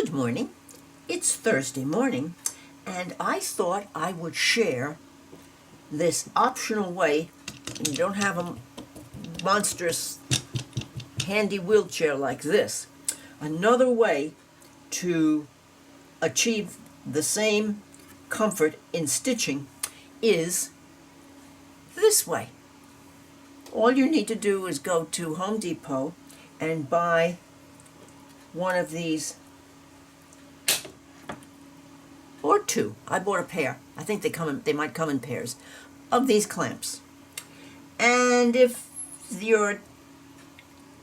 Good morning. It's Thursday morning, and I thought I would share this optional way. You don't have a monstrous handy wheelchair like this. Another way to achieve the same comfort in stitching is this way. All you need to do is go to Home Depot and buy one of these, or two. I bought a pair. I think they might come in pairs of these clamps. And if your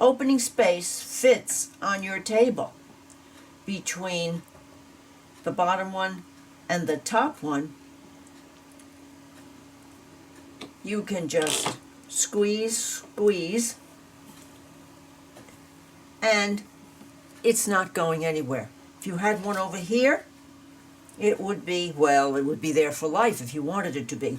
opening space fits on your table between the bottom one and the top one, you can just squeeze, and it's not going anywhere. If you had one over here, it would be there for life if you wanted it to be.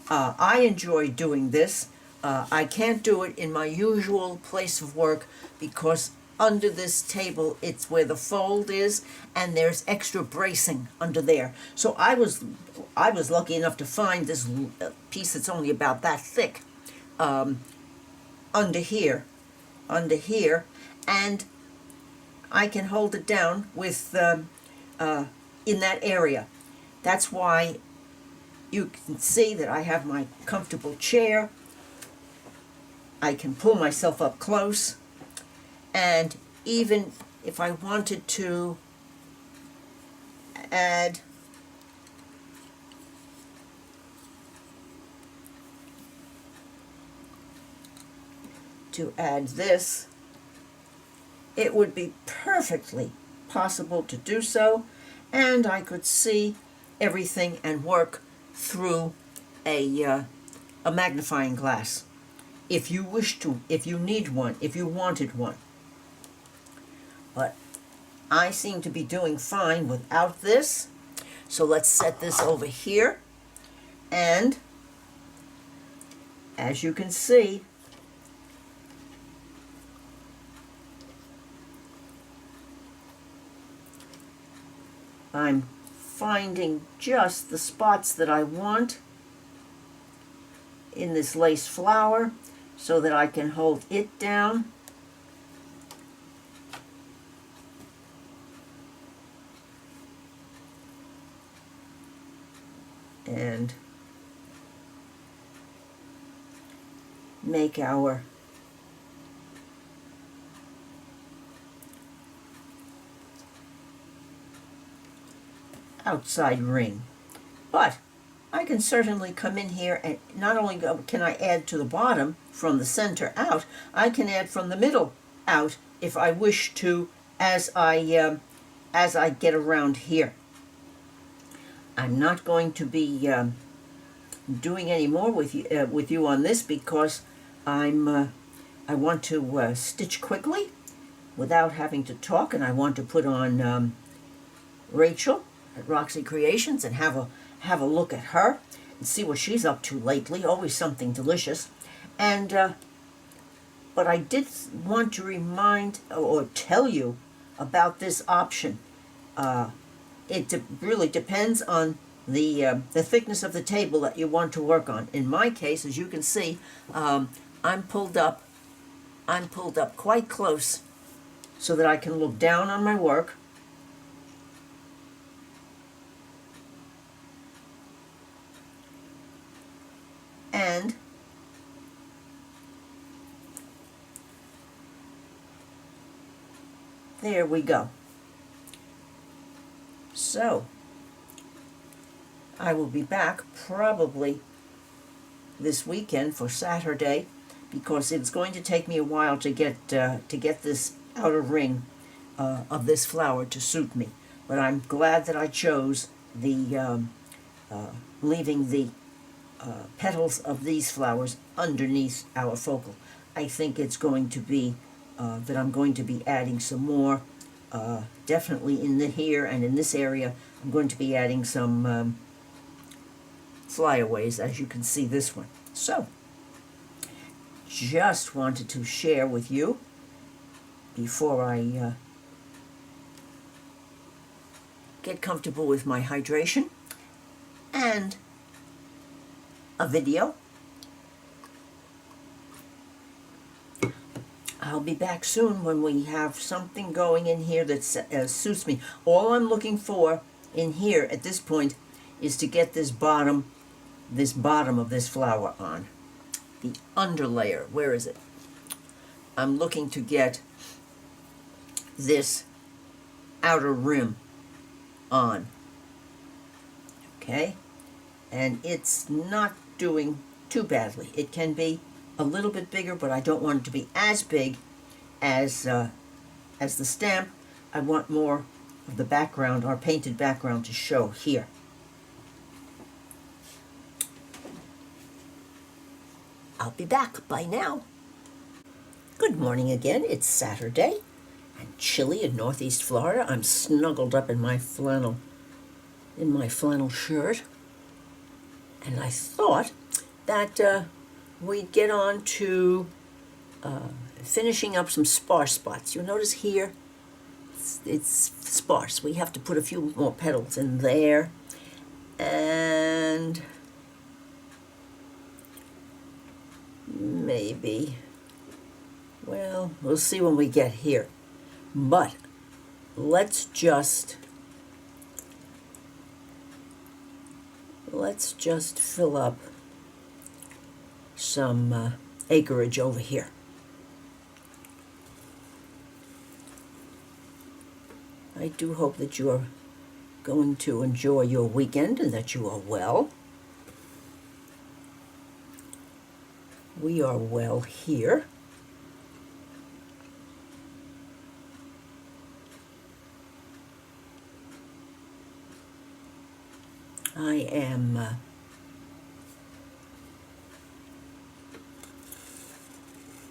I enjoy doing this. I can't do it in my usual place of work because under this table, it's where the fold is, and there's extra bracing under there. So I was lucky enough to find this piece that's only about that thick under here, and I can hold it down with in that area. That's why you can see that I have my comfortable chair. I can pull myself up close, and even if I wanted to add this, it would be perfectly possible to do so, and I could see everything and work through a magnifying glass if you wish to, if you need one, if you wanted one. But I seem to be doing fine without this, so let's set this over here, and as you can see, I'm finding just the spots that I want in this lace flower so that I can hold it down. And make our outside ring. But I can certainly come in here and not only can I add to the bottom from the center out, I can add from the middle out if I wish to as I get around here. I'm not going to be doing any more with you on this because I want to stitch quickly without having to talk, and I want to put on Rachel at Roxy Creations and have a look at her and see what she's up to lately. Always something delicious. And but I did want to remind or tell you about this option. It really depends on the thickness of the table that you want to work on. In my case, as you can see, I'm pulled up quite close so that I can look down on my work. And there we go. So I will be back probably this weekend for Saturday because it's going to take me a while to get this outer ring of this flower to suit me. But I'm glad that I chose the leaving the petals of these flowers underneath our focal. I think it's going to be that I'm going to be adding some more, definitely in here and in this area. I'm going to be adding some flyaways, as you can see this one. So just wanted to share with you before I get comfortable with my hydration and a video. I'll be back soon when we have something going in here that suits me. All I'm looking for in here at this point is to get this bottom of this flower on. The underlayer, where is it? I'm looking to get this outer rim on. Okay? And it's not doing too badly. It can be a little bit bigger, but I don't want it to be as big as the stamp. I want more of the background, our painted background, to show here. I'll be back by now. Good morning again. It's Saturday and chilly in Northeast Florida. I'm snuggled up in my flannel shirt, and I thought that we'd get on to finishing up some sparse spots. You'll notice here it's sparse. We have to put a few more petals in there, and maybe, well, we'll see when we get here. But let's just fill up some acreage over here. I do hope that you are going to enjoy your weekend and that you are well. We are well here. I am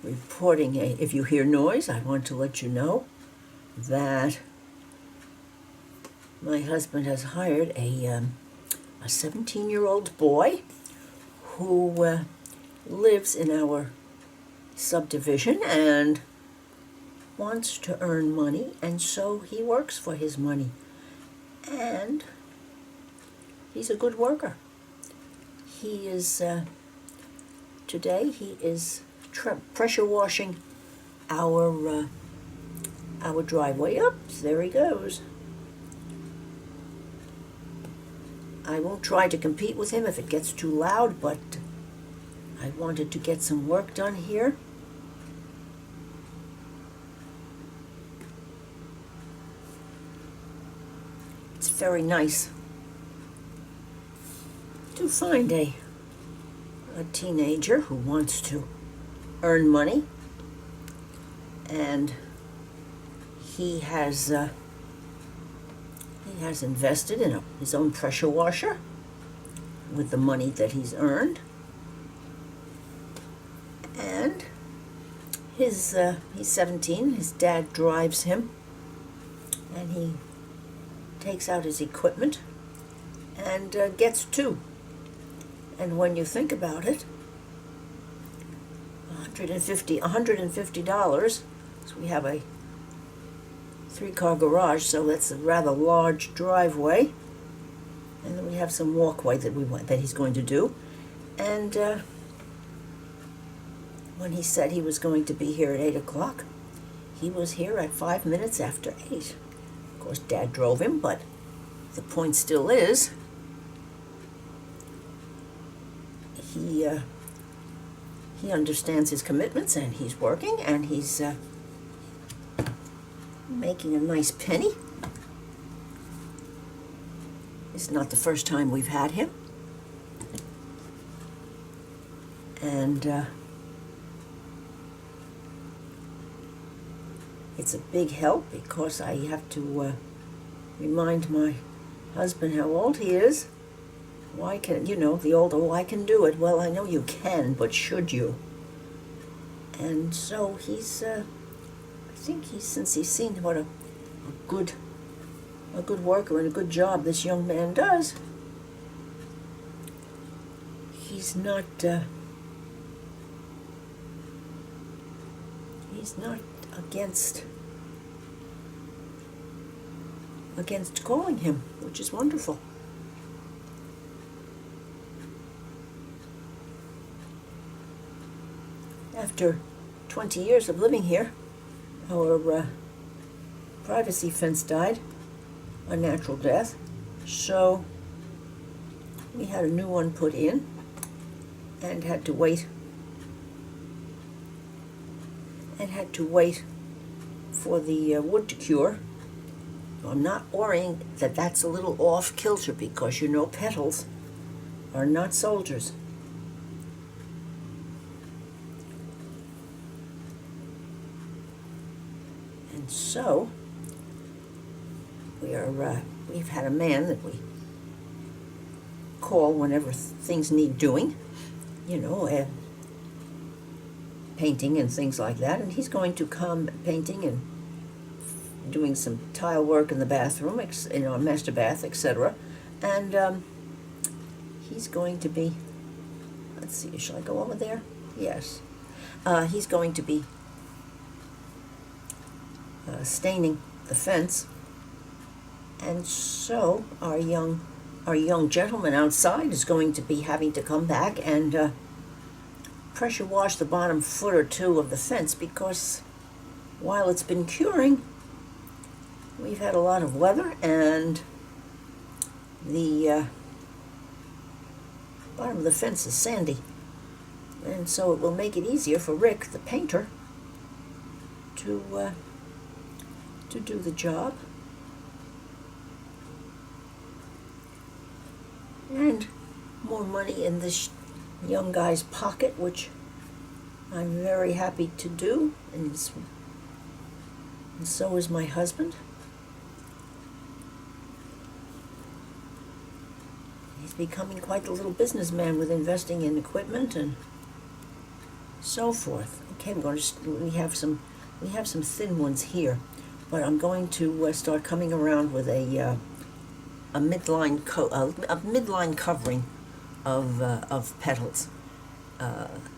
reporting if you hear noise, I want to let you know that my husband has hired a 17-year-old boy who lives in our subdivision and wants to earn money, and so he works for his money. And he's a good worker. He is, today he is pressure washing our driveway. Oops, there he goes. I won't try to compete with him if it gets too loud, but I wanted to get some work done here. It's very nice to find a teenager who wants to earn money, and he has invested in his own pressure washer with the money that he's earned, and he's 17. His dad drives him, and he takes out his equipment and gets two. And when you think about it, $150. So we have a 3-car garage, so that's a rather large driveway. And then we have some walkway that he's going to do. And when he said he was going to be here at 8 o'clock, he was here at 5 minutes after 8. Of course, Dad drove him, but the point still is, he understands his commitments, and he's working, and he's making a nice penny. It's not the first time we've had him, and it's a big help because I have to remind my husband how old he is. Why can, the old, oh, I can do it. Well, I know you can, but should you? And so he's, I think since he's seen what a good worker and a good job this young man does, he's not against against calling him, which is wonderful. After 20 years of living here, our privacy fence died, a natural death, so we had a new one put in and had to wait for the wood to cure. I'm not worrying that that's a little off kilter, because you know petals are not soldiers. And so we've had a man that we call whenever things need doing, painting and things like that, and he's going to come painting and doing some tile work in the bathroom, master bath, etc. And he's going to be, let's see, shall I go over there? Yes. He's going to be staining the fence, and so our young gentleman outside is going to be having to come back and pressure wash the bottom foot or two of the fence, because while it's been curing, we've had a lot of weather and the bottom of the fence is sandy, and so it will make it easier for Rick, the painter, to do the job. And more money in this young guy's pocket, which I'm very happy to do, and so is my husband. He's becoming quite the little businessman with investing in equipment and so forth. Okay, we have some thin ones here, but I'm going to start coming around with a midline covering of petals.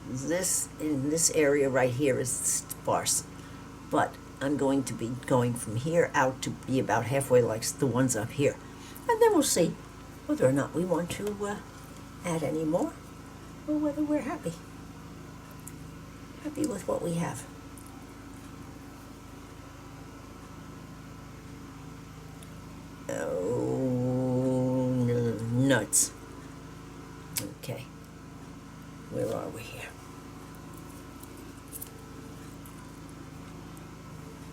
This in this area right here is sparse, but I'm going to be going from here out to be about halfway like the ones up here, and then we'll see whether or not we want to add any more, or whether we're happy with what we have. Oh, nuts. Okay, where are we here?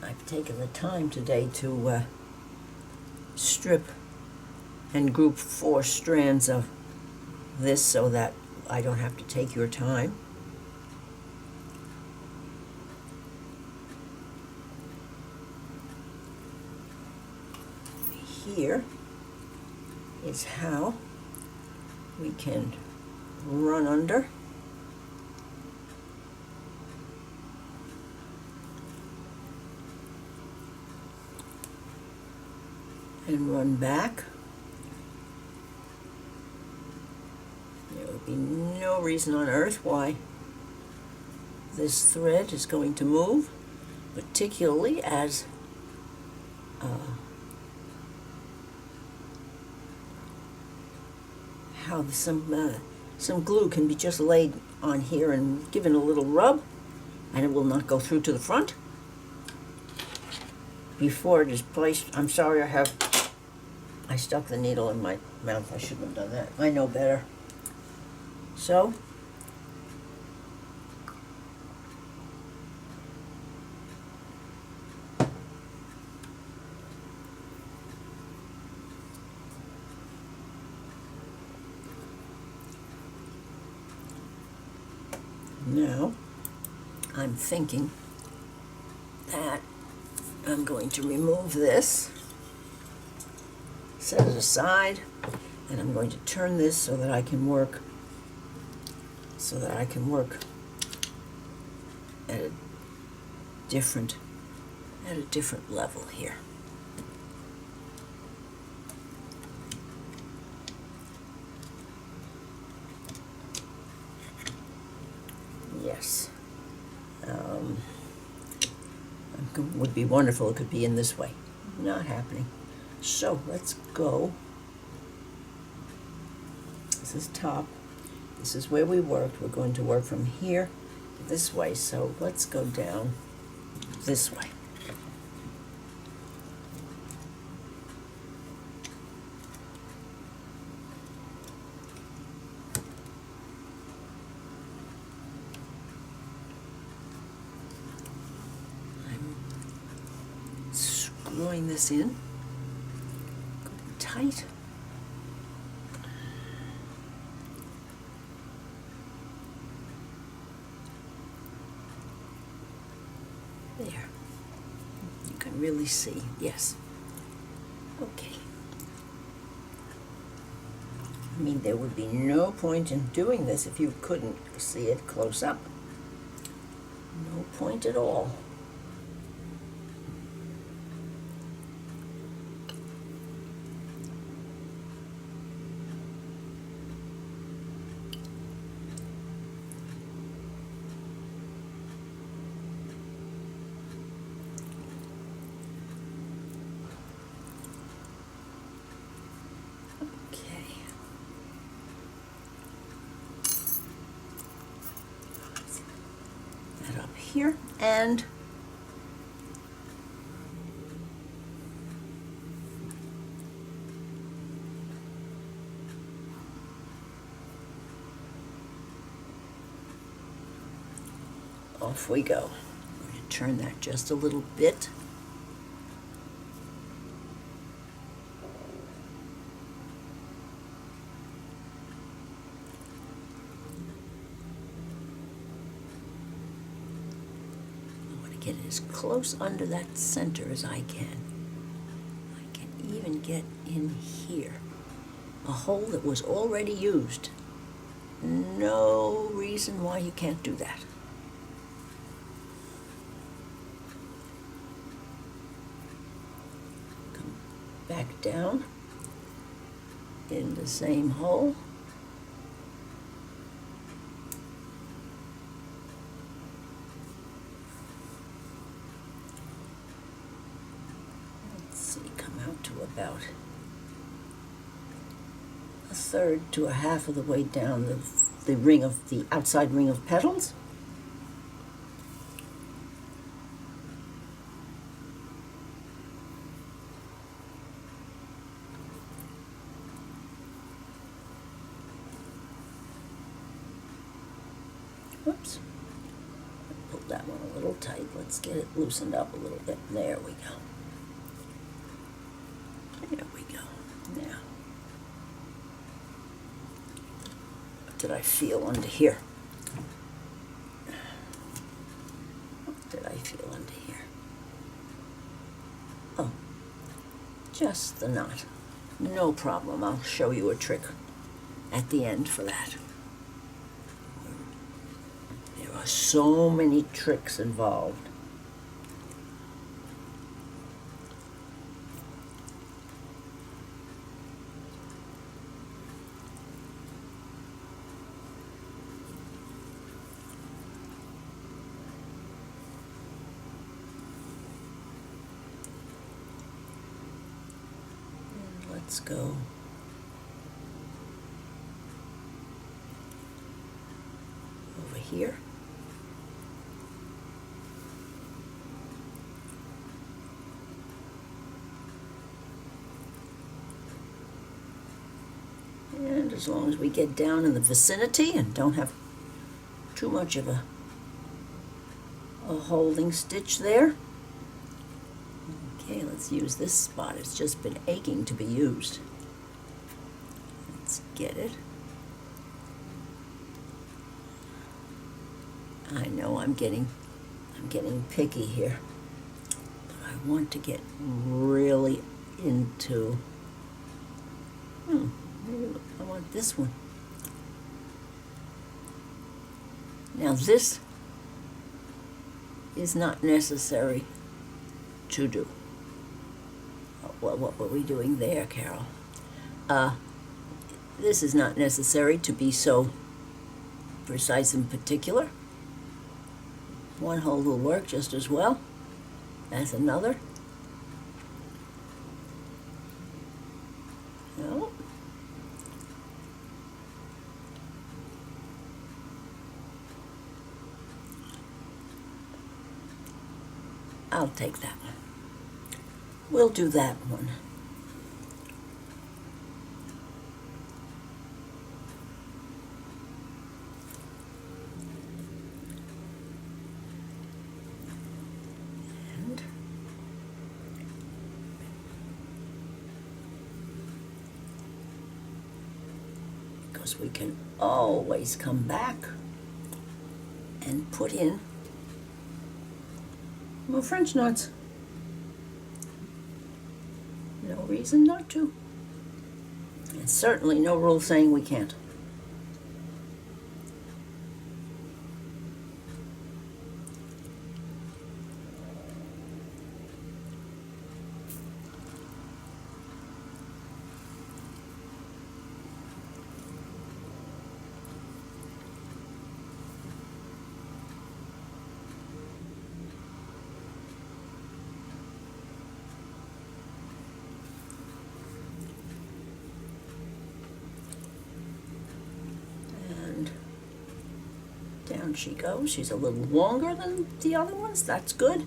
I've taken the time today to strip and group 4 strands of this so that I don't have to take your time. Here is how we can run under and run back. There would be no reason on earth why this thread is going to move, particularly as how some glue can be just laid on here and given a little rub, and it will not go through to the front before it is placed. I'm sorry, I stuck the needle in my mouth. I shouldn't have done that. I know better. So now I'm thinking that I'm going to remove this, set it aside, and I'm going to turn this so that I can work at a different level here. Yes. Would be wonderful. It could be in this way. Not happening. So let's go. This is top. This is where we worked. We're going to work from here this way. So let's go down this way. I'm screwing this in tight. There. You can really see. Yes. Okay. I mean, there would be no point in doing this if you couldn't see it close up. No point at all. Up here, and off we go. I'm going to turn that just a little bit. Get as close under that center as I can. I can even get in here. A hole that was already used. No reason why you can't do that. Come back down in the same hole. To about a third to a half of the way down the ring of the outside ring of petals. Whoops. Pull that one a little tight. Let's get it loosened up a little bit. There we go. There we go. Now, what did I feel under here? What did I feel under here? Oh, just the knot. No problem. I'll show you a trick at the end for that. There are so many tricks involved. Let's go over here. And as long as we get down in the vicinity and don't have too much of a holding stitch there. Okay, let's use this spot. It's just been aching to be used. Let's get it. I know I'm getting picky here, but I want to get really into. I want this one. Now this is not necessary to do. What were we doing there, Carol? This is not necessary to be so precise and particular. One hole will work just as well as another. I'll take that one. We'll do that one. And because we can always come back and put in more French knots. No reason not to. And certainly no rule saying we can't. Down she goes. She's a little longer than the other ones. That's good.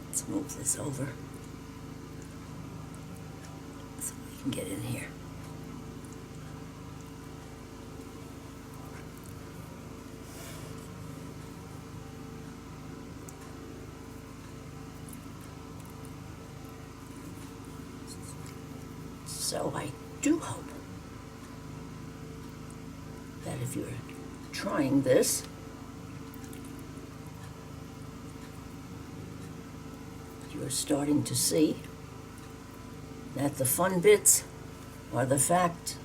Let's move this over so we can get in here. So I do hope that if you're trying this, you're starting to see that the fun bits are the fact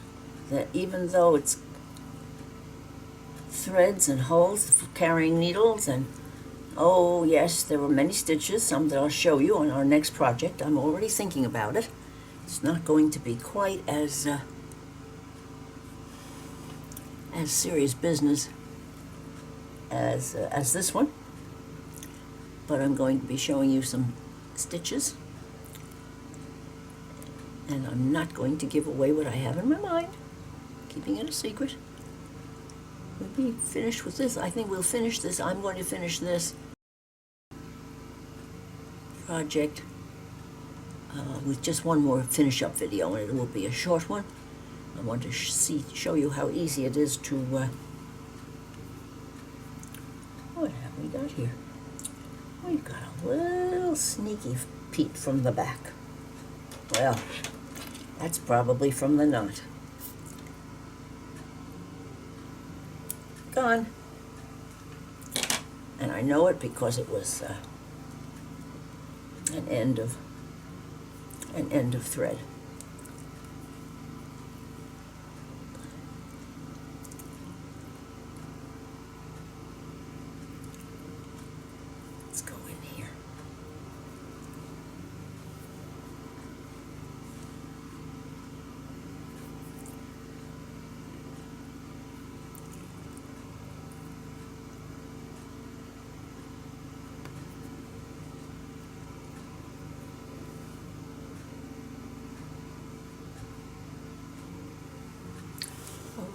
that even though it's threads and holes for carrying needles, and oh yes, there were many stitches, some that I'll show you on our next project. I'm already thinking about it. It's not going to be quite as serious business as this one, but I'm going to be showing you some stitches, and I'm not going to give away what I have in my mind, keeping it a secret. We'll be finished with this. I think we'll finish this. I'm going to finish this project with just one more finish-up video, and it will be a short one. I want to show you how easy it is to... what have we got here? We've got a little sneaky peek from the back. Well, that's probably from the knot. Gone. And I know it because it was an end of thread. Let's go in here.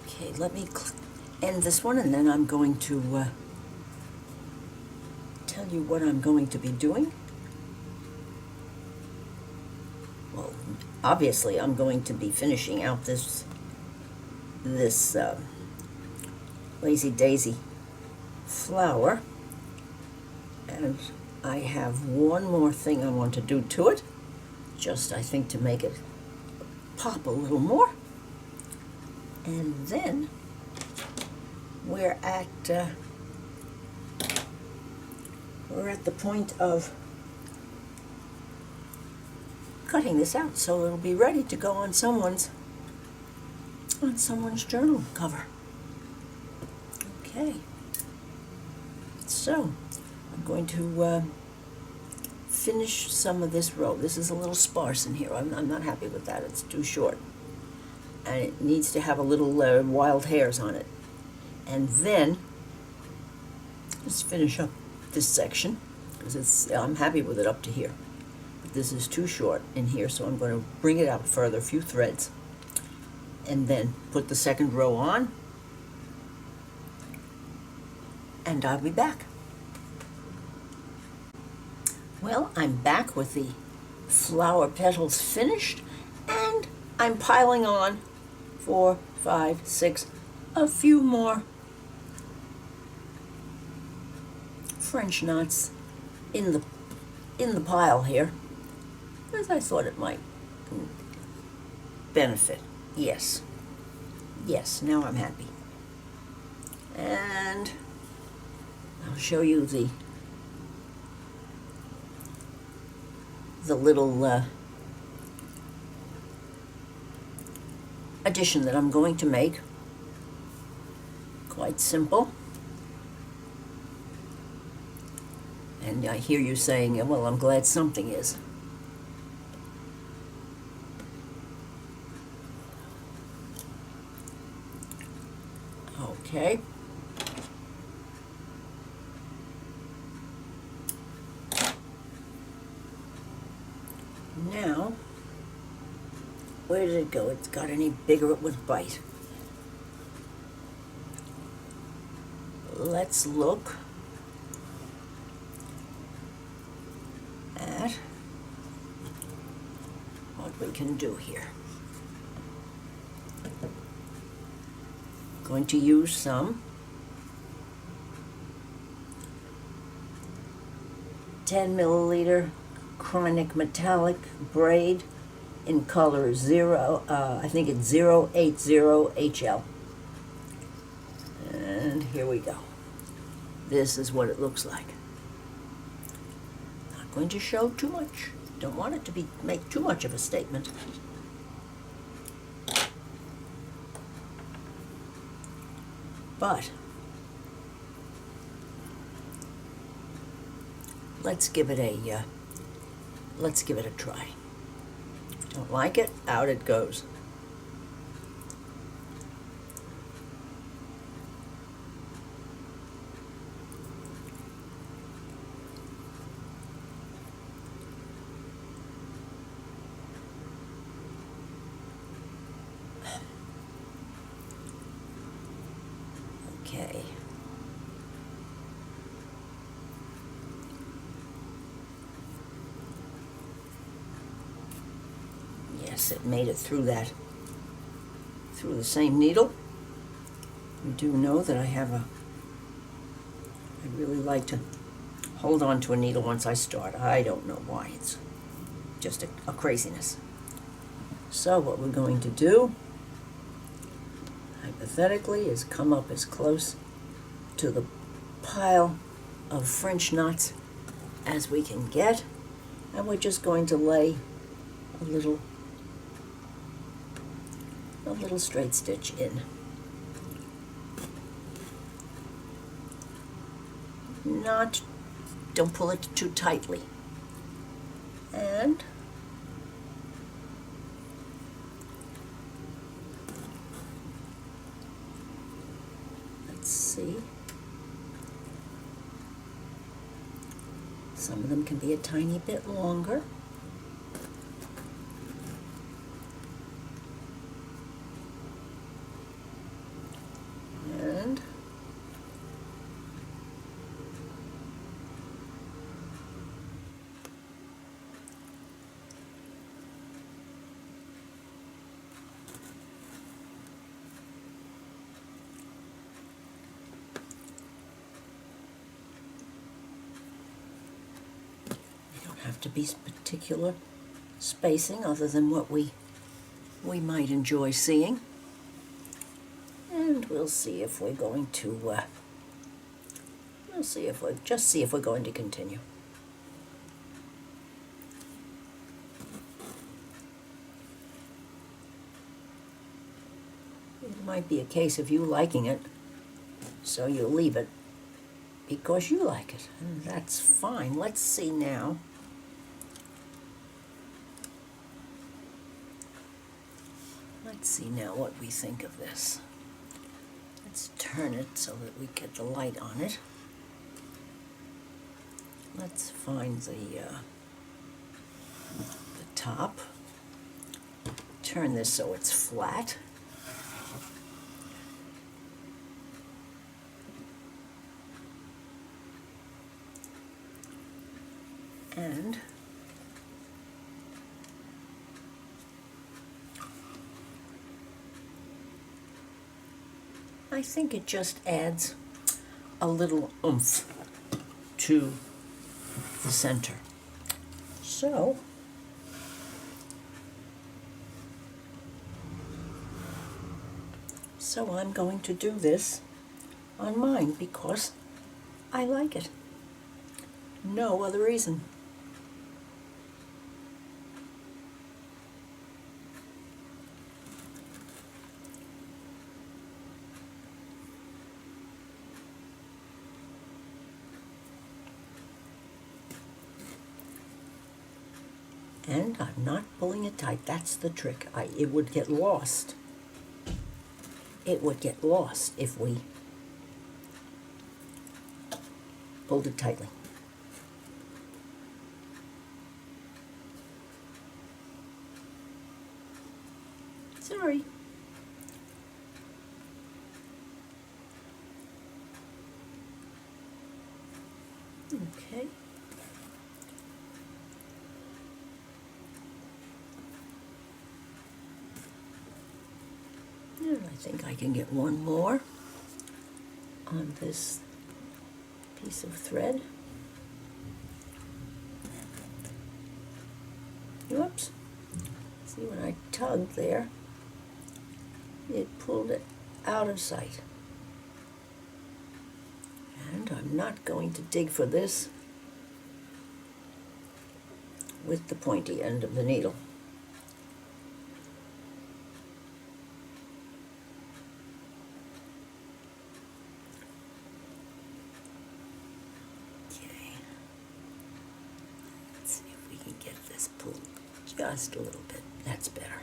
Okay, let me end this one, and then I'm going to tell you what I'm going to be doing. Well, obviously I'm going to be finishing out this Lazy Daisy flower, and I have one more thing I want to do to it, just I think to make it pop a little more. And then we're at the point of cutting this out, so it'll be ready to go on someone's journal cover. Okay, so I'm going to finish some of this row. This is a little sparse in here. I'm not happy with that. It's too short, and it needs to have a little wild hairs on it. And then just finish up this section because I'm happy with it up to here. But this is too short in here, so I'm going to bring it out further, a few threads, and then put the second row on, and I'll be back. Well, I'm back with the flower petals finished, and I'm piling on 4, 5, 6, a few more French knots in the pile here, because I thought it might benefit. Yes, now I'm happy. And I'll show you the little addition that I'm going to make. Quite simple. And I hear you saying, well, I'm glad something is. Okay. Now, where did it go? It's got any bigger, it would bite. Let's look at what we can do here. Going to use some 10 milliliter chronic metallic braid in color 0, I think it's 080HL. And here we go. This is what it looks like. Not going to show too much. Don't want it to make too much of a statement. But let's give it a try. Don't like it? Out it goes. Okay. Yes, it made it through the same needle. You do know that I really like to hold on to a needle once I start. I don't know why. It's just a craziness. So what we're going to do, hypothetically, is come up as close to the pile of French knots as we can get, and we're just going to lay a little straight stitch in. Don't pull it too tightly. And let's see. Some of them can be a tiny bit longer. And have to be particular spacing other than what we might enjoy seeing. And we'll see if we're going to see if we're going to continue. It might be a case of you liking it, so you leave it because you like it, and that's fine. Let's see now. Let's see now what we think of this. Let's turn it so that we get the light on it. let's find the top. Turn this so it's flat. And I think it just adds a little oomph to the center. So I'm going to do this on mine because I like it. No other reason. And I'm not pulling it tight. That's the trick. It would get lost. It would get lost if we pulled it tightly. Sorry. Okay. And I think I can get one more on this piece of thread. Whoops. See, when I tugged there, it pulled it out of sight. And I'm not going to dig for this with the pointy end of the needle. Okay. Let's see if we can get this pulled just a little bit. That's better.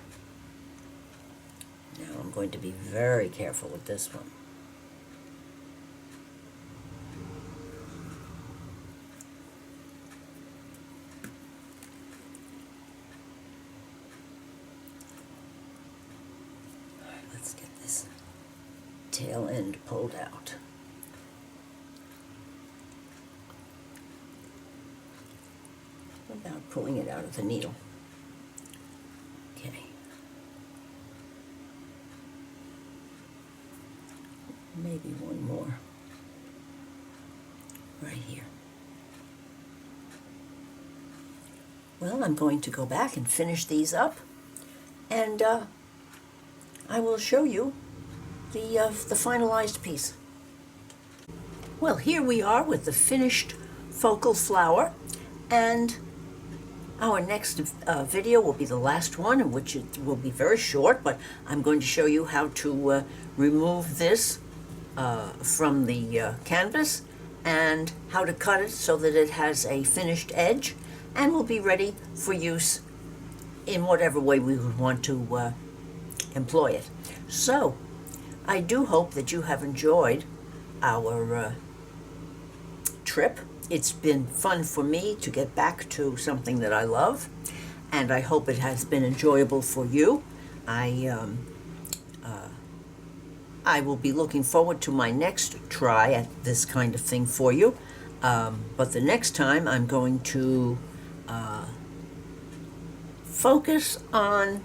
Now I'm going to be very careful with this one. Let's get this tail end pulled out. Without pulling it out of the needle. Okay. Maybe one more right here. Well, I'm going to go back and finish these up, and I will show you the finalized piece. Well, here we are with the finished focal flower, and our next video will be the last one, in which it will be very short, but I'm going to show you how to remove this from the canvas and how to cut it so that it has a finished edge and will be ready for use in whatever way we would want to employ it. So, I do hope that you have enjoyed our trip. It's been fun for me to get back to something that I love, and I hope it has been enjoyable for you. I will be looking forward to my next try at this kind of thing for you. But the next time I'm going to focus on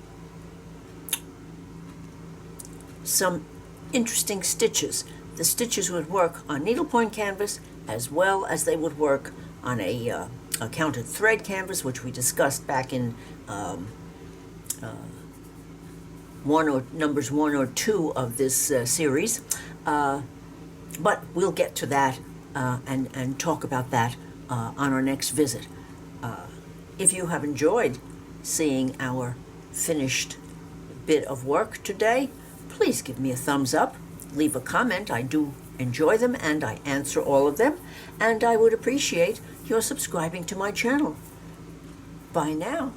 some interesting stitches. The stitches would work on needlepoint canvas as well as they would work on a counted thread canvas, which we discussed back in numbers 1 or 2 of this series. But we'll get to that and talk about that on our next visit. If you have enjoyed seeing our finished bit of work today, please give me a thumbs up, leave a comment. I do enjoy them and I answer all of them, and I would appreciate your subscribing to my channel. Bye now.